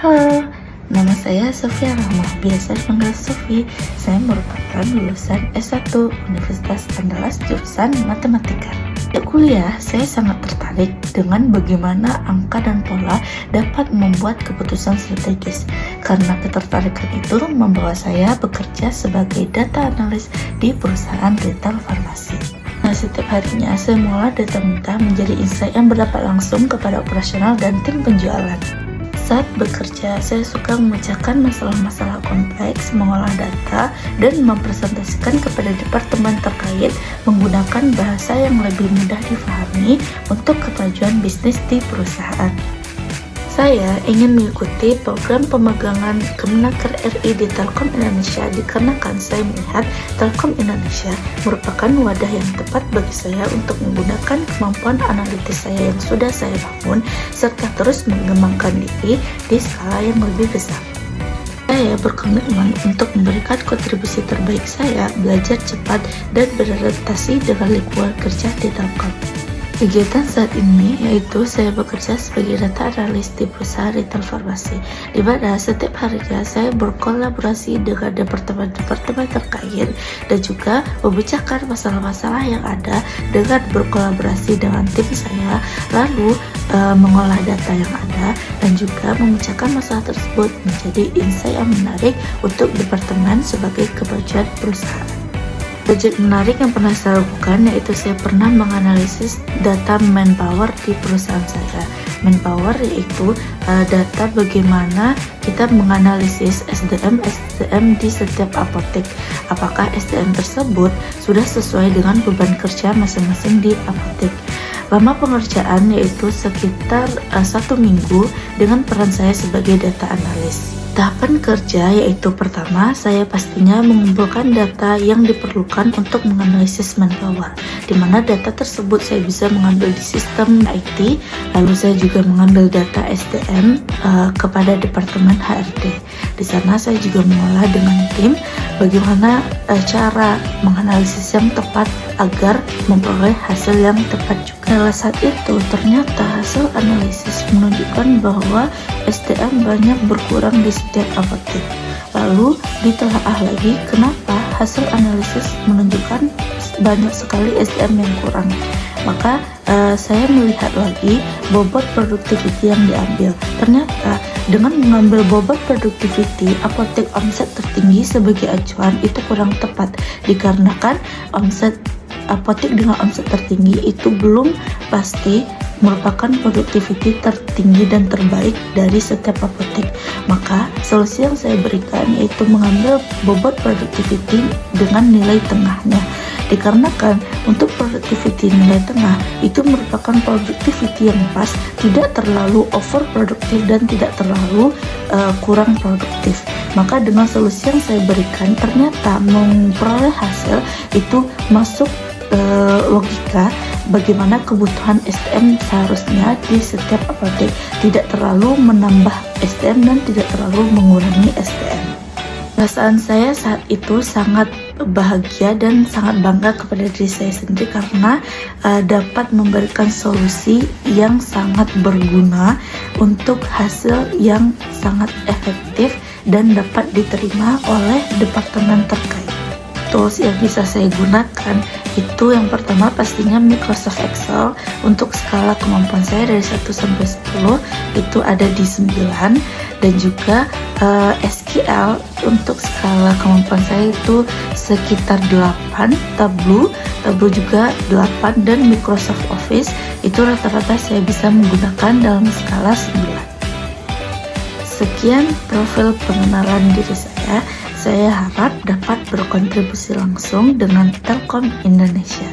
Halo, nama saya Sofia Rahma, biasa dipanggil Sofi. Saya merupakan lulusan S1 Universitas Andalas jurusan Matematika. Di kuliah, saya sangat tertarik dengan bagaimana angka dan pola dapat membuat keputusan strategis. Karena ketertarikan itu membawa saya bekerja sebagai data analis di perusahaan retail farmasi. Setiap harinya saya mengolah data mentah menjadi insight yang berdampak langsung kepada operasional dan tim penjualan. Saat bekerja, saya suka memecahkan masalah-masalah kompleks, mengolah data, dan mempresentasikan kepada departemen terkait menggunakan bahasa yang lebih mudah difahami untuk kemajuan bisnis di perusahaan. Saya ingin mengikuti program pemegangan Kemenaker RI di Telkom Indonesia dikarenakan saya melihat Telkom Indonesia merupakan wadah yang tepat bagi saya untuk menggunakan kemampuan analitis saya yang sudah saya bangun serta terus mengembangkan diri di skala yang lebih besar. Saya berkomitmen untuk memberikan kontribusi terbaik saya, belajar cepat, dan beradaptasi dengan lingkungan kerja di Telkom. Kegiatan saat ini yaitu saya bekerja sebagai data analis di perusahaan retail farmasi, di mana setiap harinya saya berkolaborasi dengan departemen-departemen terkait dan juga memecahkan masalah-masalah yang ada dengan berkolaborasi dengan tim saya, lalu mengolah data yang ada dan juga memecahkan masalah tersebut menjadi insight yang menarik untuk departemen sebagai kemajuan perusahaan. Project menarik yang pernah saya lakukan yaitu saya pernah menganalisis data manpower di perusahaan saya. Manpower yaitu data bagaimana kita menganalisis SDM di setiap apotek. Apakah SDM tersebut sudah sesuai dengan beban kerja masing-masing di apotek. Lama pengerjaan yaitu sekitar 1 minggu dengan peran saya sebagai data analis. Tahapan kerja yaitu pertama, saya pastinya mengumpulkan data yang diperlukan untuk menganalisis manpower, di mana data tersebut saya bisa mengambil di sistem IT, lalu saya juga mengambil data SDM kepada departemen HRD. Di sana saya juga mengolah dengan tim bagaimana cara menganalisis yang tepat agar memperoleh hasil yang tepat juga. Saat itu ternyata hasil analisis menunjukkan bahwa SDM banyak berkurang di setiap apotek. Lalu ditelaah lagi kenapa hasil analisis menunjukkan banyak sekali SDM yang kurang. Maka saya melihat lagi bobot productivity yang diambil. Ternyata dengan mengambil bobot productivity, apotek omset tertinggi sebagai acuan itu kurang tepat dikarenakan apotek dengan omset tertinggi itu belum pasti merupakan produktiviti tertinggi dan terbaik dari setiap apotek. Maka solusi yang saya berikan yaitu mengambil bobot produktiviti dengan nilai tengahnya. Dikarenakan untuk produktiviti nilai tengah itu merupakan produktiviti yang pas, tidak terlalu overproduktif dan tidak terlalu kurang produktif. Maka dengan solusi yang saya berikan ternyata memperoleh hasil itu masuk logika bagaimana kebutuhan SDM seharusnya di setiap apotek, tidak terlalu menambah SDM dan tidak terlalu mengurangi SDM. Perasaan saya saat itu sangat bahagia dan sangat bangga kepada diri saya sendiri karena dapat memberikan solusi yang sangat berguna untuk hasil yang sangat efektif dan dapat diterima oleh departemen terkait. Tools yang bisa saya gunakan itu yang pertama pastinya Microsoft Excel. Untuk skala kemampuan saya dari 1 sampai 10 itu ada di 9, dan juga SQL untuk skala kemampuan saya itu sekitar 8, Tableau juga 8, dan Microsoft Office itu rata-rata saya bisa menggunakan dalam skala 9. Sekian profil pengenalan diri saya. Saya harap dapat berkontribusi langsung dengan Telkom Indonesia.